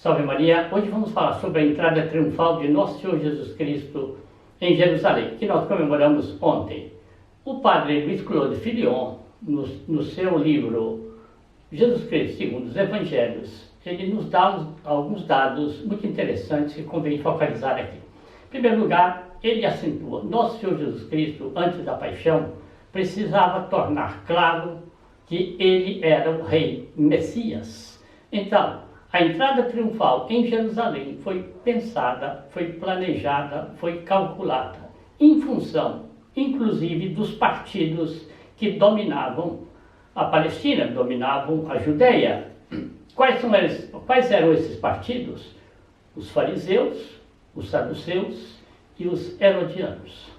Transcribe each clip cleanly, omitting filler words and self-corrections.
Salve Maria! Hoje vamos falar sobre a entrada triunfal de Nosso Senhor Jesus Cristo em Jerusalém, que nós comemoramos ontem. O padre Luiz Claude Filion, no seu livro Jesus Cristo segundo os Evangelhos, ele nos dá alguns dados muito interessantes que convém focalizar aqui. Em primeiro lugar, ele acentua: Nosso Senhor Jesus Cristo, antes da paixão, precisava tornar claro que ele era o Rei Messias. Então, a entrada triunfal em Jerusalém foi pensada, foi planejada, foi calculada, em função, inclusive, dos partidos que dominavam a Palestina, dominavam a Judéia. Quais eram esses partidos? Os fariseus, os saduceus e os herodianos.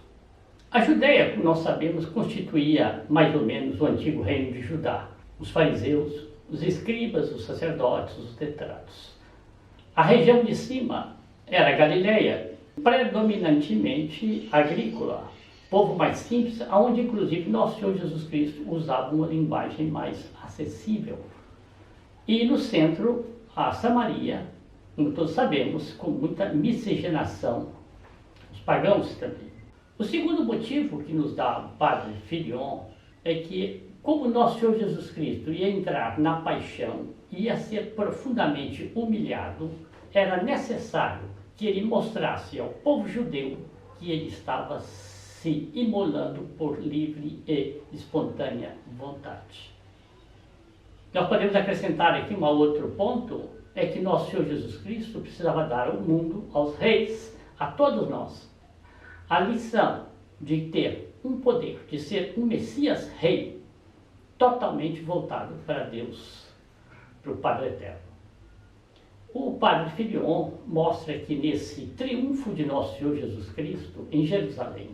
A Judéia, como nós sabemos, constituía mais ou menos o antigo reino de Judá. Os fariseus, os escribas, os sacerdotes, os letrados. A região de cima era a Galileia, predominantemente agrícola, povo mais simples, onde inclusive Nosso Senhor Jesus Cristo usava uma linguagem mais acessível. E no centro, a Samaria, como todos sabemos, com muita miscigenação, os pagãos também. O segundo motivo que nos dá o padre Filion é que, como Nosso Senhor Jesus Cristo ia entrar na paixão, ia ser profundamente humilhado, era necessário que ele mostrasse ao povo judeu que ele estava se imolando por livre e espontânea vontade. Nós podemos acrescentar aqui um outro ponto, é que Nosso Senhor Jesus Cristo precisava dar ao mundo, aos reis, a todos nós, a lição de ter um poder, de ser um Messias rei, totalmente voltado para Deus, para o Padre Eterno. O padre Filion mostra que nesse triunfo de Nosso Senhor Jesus Cristo em Jerusalém,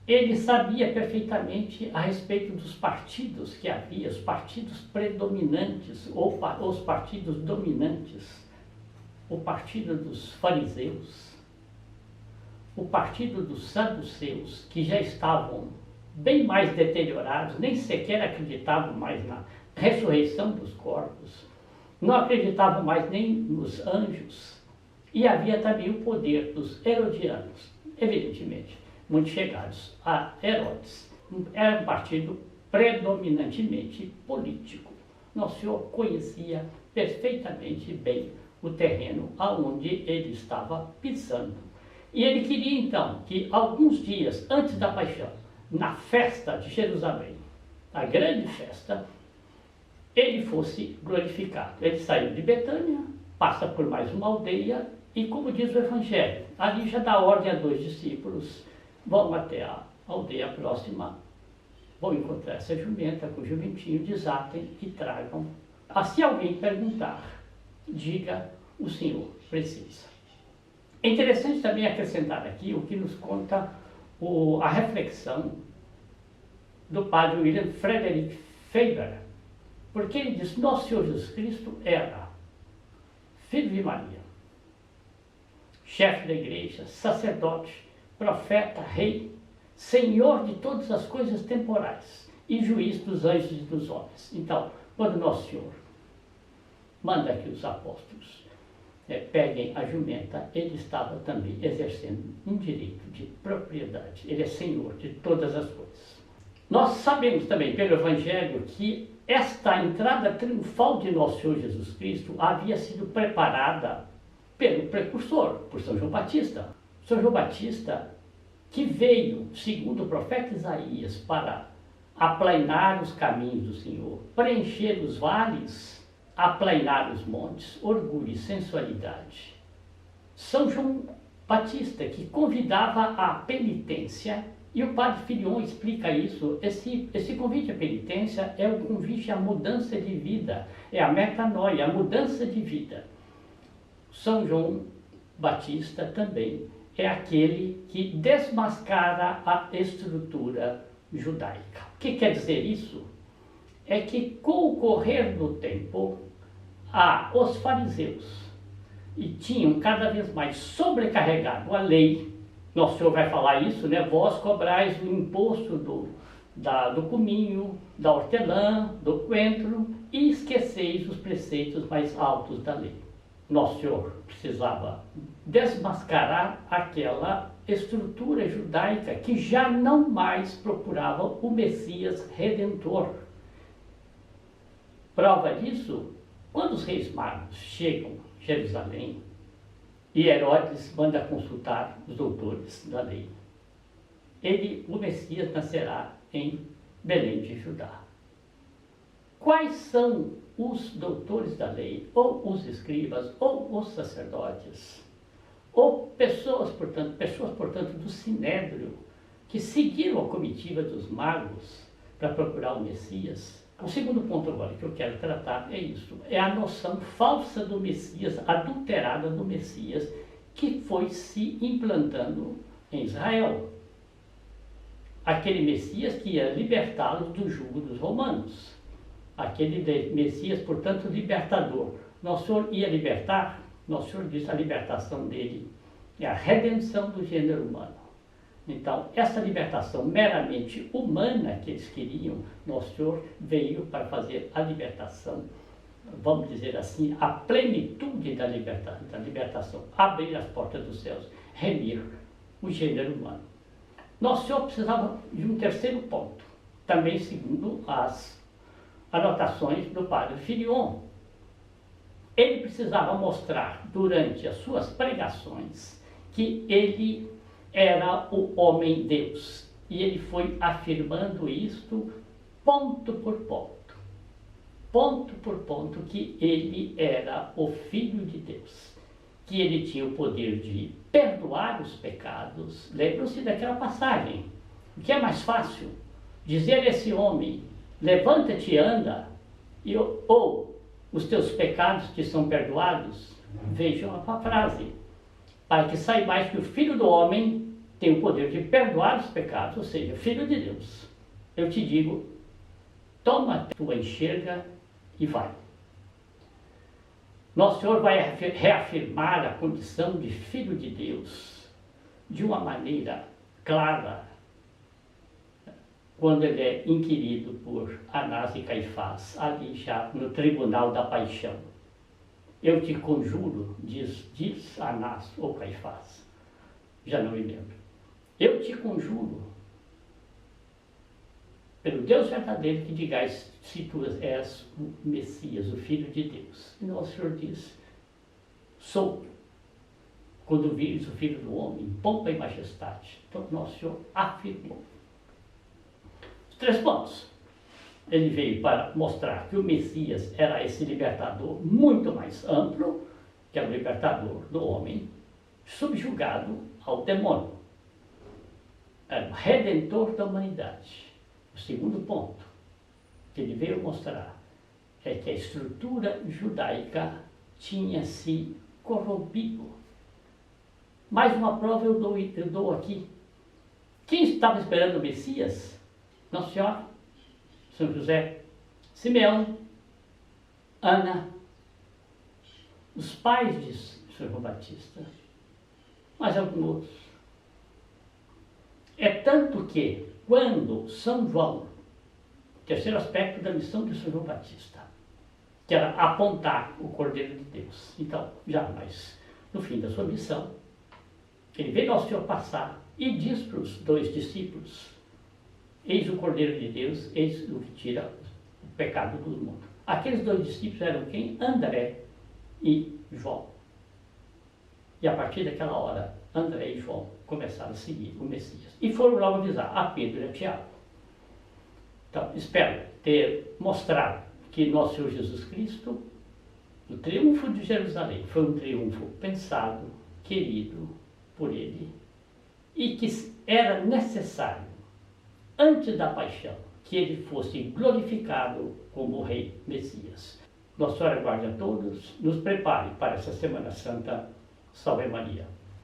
ele sabia perfeitamente a respeito dos partidos que havia, os partidos predominantes, ou os partidos dominantes, o partido dos fariseus, o partido dos saduceus, que já estavam bem mais deteriorados, nem sequer acreditavam mais na ressurreição dos corpos, não acreditavam mais nem nos anjos. E havia também o poder dos herodianos, evidentemente, muito chegados a Herodes. Era um partido predominantemente político. Nosso Senhor conhecia perfeitamente bem o terreno aonde ele estava pisando. E ele queria então que alguns dias antes da paixão, na festa de Jerusalém, a grande festa, ele fosse glorificado. Ele saiu de Betânia, passa por mais uma aldeia e, como diz o Evangelho, ali já dá ordem a 2 discípulos, vão até a aldeia próxima, vão encontrar essa jumenta com o jumentinho, desatem e tragam. Se alguém perguntar, diga: o Senhor precisa. É interessante também acrescentar aqui o que nos conta a reflexão do padre William Frederick Faber, porque ele diz: Nosso Senhor Jesus Cristo era filho de Maria, chefe da igreja, sacerdote, profeta, rei, senhor de todas as coisas temporais e juiz dos anjos e dos homens. Então, quando Nosso Senhor manda que os apóstolos peguem a jumenta, ele estava também exercendo um direito de propriedade. Ele é senhor de todas as coisas. Nós sabemos também pelo Evangelho que esta entrada triunfal de Nosso Senhor Jesus Cristo havia sido preparada pelo precursor, por São João Batista. São João Batista, que veio, segundo o profeta Isaías, para aplainar os caminhos do Senhor, preencher os vales, aplainar os montes, orgulho e sensualidade. São João Batista, que convidava à penitência, e o padre Filion explica isso. Esse convite à penitência é o convite à mudança de vida, é a metanoia, a mudança de vida. São João Batista também é aquele que desmascara a estrutura judaica. O que quer dizer isso? É que com o correr do tempo, os fariseus e tinham cada vez mais sobrecarregado a lei. Nosso Senhor vai falar isso, né? Vós cobrais o imposto do cominho, da hortelã, do coentro, e esqueceis os preceitos mais altos da lei. Nosso Senhor precisava desmascarar aquela estrutura judaica que já não mais procurava o Messias Redentor. Prova disso, quando os reis magos chegam a Jerusalém e Herodes manda consultar os doutores da lei, o Messias nascerá em Belém de Judá. Quais são os doutores da lei, ou os escribas, ou os sacerdotes, ou pessoas, portanto, do Sinédrio, que seguiram a comitiva dos magos para procurar o Messias? O segundo ponto agora que eu quero tratar é isso, é a noção falsa do Messias, adulterada do Messias, que foi se implantando em Israel. Aquele Messias que ia libertá-los do jugo dos romanos. Aquele Messias, portanto, libertador. Nosso Senhor ia libertar, Nosso Senhor disse a libertação dele é a redenção do gênero humano. Então, essa libertação meramente humana que eles queriam, Nosso Senhor veio para fazer a libertação, vamos dizer assim, a plenitude da libertação, abrir as portas dos céus, remir o gênero humano. Nosso Senhor precisava de um terceiro ponto, também segundo as anotações do padre Filion. Ele precisava mostrar durante as suas pregações que ele era o homem-deus. E ele foi afirmando isto ponto por ponto, que ele era o Filho de Deus, que ele tinha o poder de perdoar os pecados. Lembram-se daquela passagem? O que é mais fácil? Dizer a esse homem, levanta-te e anda, ou os teus pecados te são perdoados? Vejam a frase, para que saibais que o Filho do Homem tem o poder de perdoar os pecados, ou seja, Filho de Deus. Eu te digo, toma a tua enxerga e vai. Nosso Senhor vai reafirmar a condição de Filho de Deus de uma maneira clara, quando ele é inquirido por Anás e Caifás, ali já no tribunal da paixão. Eu te conjuro, diz Anás ou Caifás, já não me lembro. Eu te conjuro, pelo Deus verdadeiro, que digais se tu és o Messias, o Filho de Deus. E Nosso Senhor diz, sou, quando vires o Filho do Homem, em pompa e majestade. Então Nosso Senhor afirmou. Os 3 pontos. Ele veio para mostrar que o Messias era esse libertador muito mais amplo, que é o libertador do homem, subjugado ao demônio. Era o redentor da humanidade. O segundo ponto que ele veio mostrar é que a estrutura judaica tinha se corrompido. Mais uma prova eu dou aqui. Quem estava esperando o Messias? Nossa Senhora, São José, Simeão, Ana, os pais de São João Batista, mas alguns outros. É tanto que, quando São João, terceiro aspecto da missão de São João Batista, que era apontar o Cordeiro de Deus. Então, mas no fim da sua missão, ele veio ao Senhor passar e diz para os 2 discípulos, eis o Cordeiro de Deus, eis o que tira o pecado do mundo. Aqueles 2 discípulos eram quem? André e João. E a partir daquela hora, André e João começaram a seguir o Messias. E foram logo avisar a Pedro e a Tiago. Então, espero ter mostrado que nosso Senhor Jesus Cristo, o triunfo de Jerusalém, foi um triunfo pensado, querido por ele, e que era necessário, antes da paixão, que ele fosse glorificado como Rei Messias. Nossa Senhora guarde a todos, nos prepare para essa Semana Santa. Salve Maria.